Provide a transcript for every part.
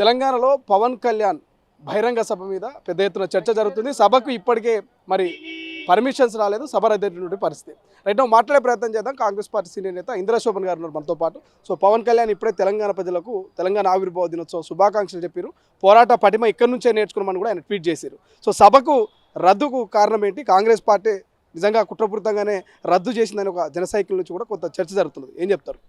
తెలంగాణలో పవన్ కళ్యాణ్ బహిరంగ సభ మీద పెద్ద ఎత్తున చర్చ జరుగుతుంది. సభకు ఇప్పటికే మరి పర్మిషన్స్ రాలేదు. సభ రద్దయినటువంటి పరిస్థితి. రైట్ నౌ మాట్లాడే ప్రయత్నం చేద్దాం. కాంగ్రెస్ పార్టీ సీనియర్ నేత ఇంద్రశోభన్ గారు ఉన్నారు మనతో పాటు. సో పవన్ కళ్యాణ్ ఇప్పుడే తెలంగాణ ప్రజలకు తెలంగాణ ఆవిర్భావ దినోత్సవ శుభాకాంక్షలు చెప్పారు. పోరాట పటిమ ఇక్కడి నుంచే నేర్చుకున్నామని కూడా ఆయన ట్వీట్ చేశారు. సో సభకు రద్దుకు కారణం ఏంటి? కాంగ్రెస్ పార్టీ నిజంగా కుట్రపూరితంగానే రద్దు చేసిందని ఒక జన సైకిల్ నుంచి కూడా కొంత చర్చ జరుగుతుంది. ఏం చెప్తారు?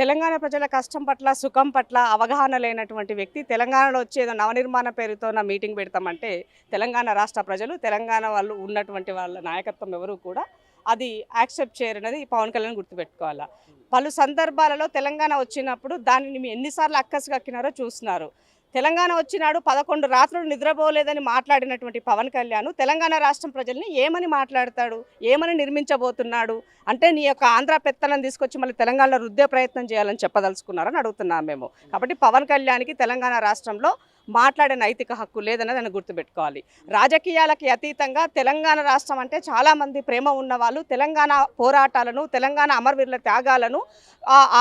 తెలంగాణ ప్రజల కష్టం పట్ల సుఖం పట్ల అవగాహన లేనటువంటి వ్యక్తి తెలంగాణలో వచ్చేదో నవనిర్మాణ పేరుతో నా మీటింగ్ పెడతామంటే తెలంగాణ రాష్ట్ర ప్రజలు తెలంగాణ వాళ్ళు ఉన్నటువంటి వాళ్ళ నాయకత్వం ఎవరు కూడా అది యాక్సెప్ట్ చేయరనేది పవన్ కళ్యాణ్ గుర్తుపెట్టుకోవాలా. పలు సందర్భాలలో తెలంగాణ వచ్చినప్పుడు దానిని ఎన్నిసార్లు అక్కసు కక్కినారో చూస్తున్నారు. తెలంగాణ వచ్చినాడు 11 రాత్రులు నిద్రపోలేదని మాట్లాడినటువంటి పవన్ కళ్యాణ్ తెలంగాణ రాష్ట్రం ప్రజల్ని ఏమని మాట్లాడతాడు, ఏమని నిర్మించబోతున్నాడు అంటే నీ యొక్క ఆంధ్ర పెత్తనం తీసుకొచ్చి మళ్ళీ తెలంగాణలో రుద్దే ప్రయత్నం చేయాలని చెప్పదలుచుకున్నారని అడుగుతున్నాం మేము. కాబట్టి పవన్ కళ్యాణ్కి తెలంగాణ రాష్ట్రంలో మాట్లాడే నైతిక హక్కు లేదన్నది ఆయన గుర్తుపెట్టుకోవాలి. రాజకీయాలకి అతీతంగా తెలంగాణ రాష్ట్రం అంటే చాలామంది ప్రేమ ఉన్నవాళ్ళు తెలంగాణ పోరాటాలను తెలంగాణ అమరవీరుల త్యాగాలను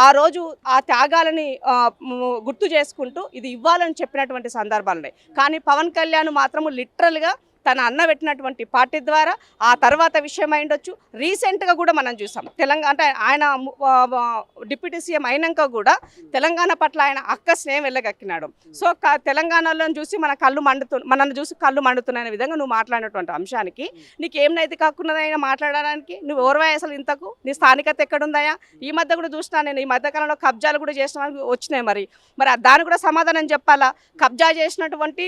ఆ రోజు ఆ త్యాగాలని గుర్తు చేసుకుంటూ ఇది ఇవ్వాలని చెప్పినటువంటి సందర్భాలున్నాయి. కానీ పవన్ కళ్యాణ్ మాత్రము లిటరల్గా తన అన్న పెట్టినటువంటి పార్టీ ద్వారా ఆ తర్వాత విషయం అయిండొచ్చు. రీసెంట్గా కూడా మనం చూసాం తెలంగాణ అంటే ఆయన డిప్యూటీ సీఎం అయినాక కూడా తెలంగాణ పట్ల ఆయన అక్క స్నేహం వెళ్ళగక్కినాడు. సో తెలంగాణలో చూసి మనల్ని చూసి కళ్ళు మండుతున్న విధంగా నువ్వు మాట్లాడినటువంటి అంశానికి నీకు ఏం నైతిక హక్కు ఉన్నదైనా మాట్లాడడానికి? నువ్వు ఓర్వాయి అసలు ఇంతకు నీ స్థానికత ఎక్కడుందయా? ఈ మధ్య కూడా చూసినా నేను ఈ మధ్యకాలంలో కబ్జాలు కూడా చేసిన వచ్చినాయి. మరి దానికి కూడా సమాధానం చెప్పాలా? కబ్జా చేసినటువంటి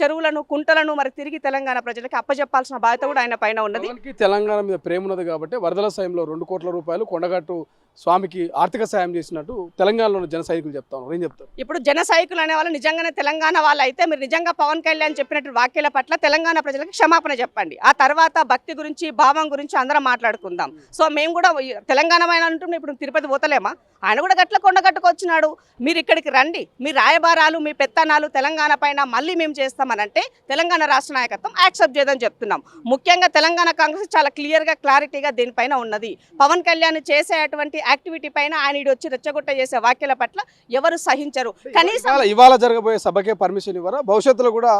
చెరువులను కుంటలను మరి తిరిగి తెలంగాణ ప్రజలకు అప్పచెప్పాల్సిన బాధ్యత కూడా ఆయన పైన ఉన్నది. తెలంగాణ మీద ప్రేమ ఉన్నది కాబట్టి వరదల సాయంలో 2 కోట్ల రూపాయలు కొండగట్టు స్వామికి ఆర్థిక సాయం చేసినట్టు తెలంగాణలో జన సైనికులు చెప్తాను. ఏం చెప్తారు? ఇప్పుడు జన సైనికులు అనే వాళ్ళు నిజంగానే తెలంగాణ వాళ్ళు అయితే మీరు నిజంగా పవన్ కళ్యాణ్ చెప్పినట్టు వాక్యాల పట్ల తెలంగాణ ప్రజలకు క్షమాపణ చెప్పండి. ఆ తర్వాత భక్తి గురించి భావం గురించి అందరం మాట్లాడుకుందాం. సో మేము కూడా తెలంగాణ అంటున్నాం. ఇప్పుడు తిరుపతి పోతలేమా? ఆయన కూడా గట్ల కొండగట్టుకు వచ్చినాడు. మీరు ఇక్కడికి రండి, మీ రాయబారాలు మీ పెత్తనాలు తెలంగాణ పైన మళ్ళీ మేము చేస్తామనంటే తెలంగాణ రాష్ట్ర నాయకత్వం యాక్సెప్ట్ చేయదని చెప్తున్నాం. ముఖ్యంగా తెలంగాణ కాంగ్రెస్ చాలా క్లియర్గా క్లారిటీగా దీనిపైన ఉన్నది. పవన్ కళ్యాణ్ చేసేటువంటి యాక్టివిటీ పైన ఆయన వచ్చి రెచ్చగొట్ట చేసే వాక్యాల పట్ల ఎవరు సహించరు. కనీసం ఇవాళ జరగబోయే సభకే పర్మిషన్ ఇవ్వరా? భవిష్యత్తులో కూడా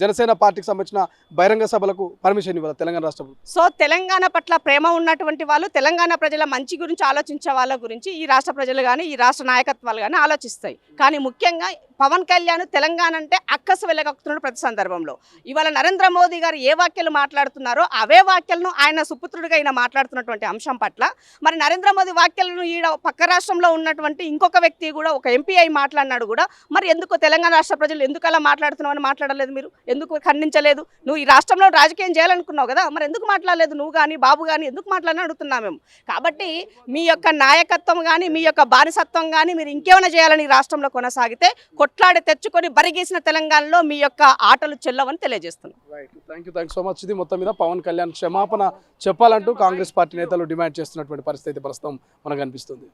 జనసేన పార్టీకి సంబంధించిన బహిరంగ సభలకు పర్మిషన్ ఇవ్వరా తెలంగాణ రాష్ట్రం? సో తెలంగాణ పట్ల ప్రేమ ఉన్నటువంటి వాళ్ళు తెలంగాణ ప్రజల మంచి గురించి ఆలోచించే వాళ్ళ గురించి ఈ రాష్ట్ర ప్రజలు కానీ ఈ రాష్ట్ర నాయకత్వాలు కానీ ఆలోచిస్తాయి. కానీ ముఖ్యంగా పవన్ కళ్యాణ్ తెలంగాణ అంటే అక్కసు వెళ్ళగక్కుతున్నాడు ప్రతి సందర్భంలో. ఇవాళ నరేంద్ర మోదీ గారు ఏ వాక్యాలు మాట్లాడుతున్నారో అవే వాక్యాలను ఆయన సుపుత్రుడిగా ఆయన మాట్లాడుతున్నటువంటి అంశం పట్ల మరి నరేంద్ర మోదీ వాక్యాలను ఈడ పక్క రాష్ట్రంలో ఉన్నటువంటి ఇంకొక వ్యక్తి కూడా ఒక ఎంపీ అయి మాట్లాడినాడు కూడా. మరి ఎందుకు తెలంగాణ రాష్ట్ర ప్రజలు ఎందుకు అలా మాట్లాడుతున్నావు అని మాట్లాడలేదు? మీరు ఎందుకు ఖండించలేదు? నువ్వు ఈ రాష్ట్రంలో రాజకీయం చేయాలనుకున్నావు కదా, మరి ఎందుకు మాట్లాడలేదు? నువ్వు కానీ బాబు కానీ ఎందుకు మాట్లాడని అడుగుతున్నాం మేము. కాబట్టి మీ యొక్క నాయకత్వం కానీ మీ యొక్క బానిసత్వం కానీ మీరు ఇంకేమైనా చేయాలని రాష్ట్రంలో కొనసాగితే కొట్లాడి తెచ్చుకొని బరిగేసిన తెలంగాణలో మీ యొక్క ఆటలు చెల్లవని తెలియజేస్తున్నాం. Thank you so much. ఇది మొత్తం మీద పవన్ కళ్యాణ్ క్షమాపణ చెప్పాలంటూ కాంగ్రెస్ పార్టీ నేతలు డిమాండ్ చేస్తున్నటువంటి పరిస్థితి ప్రస్తుతం మనకు కనిపిస్తుంది.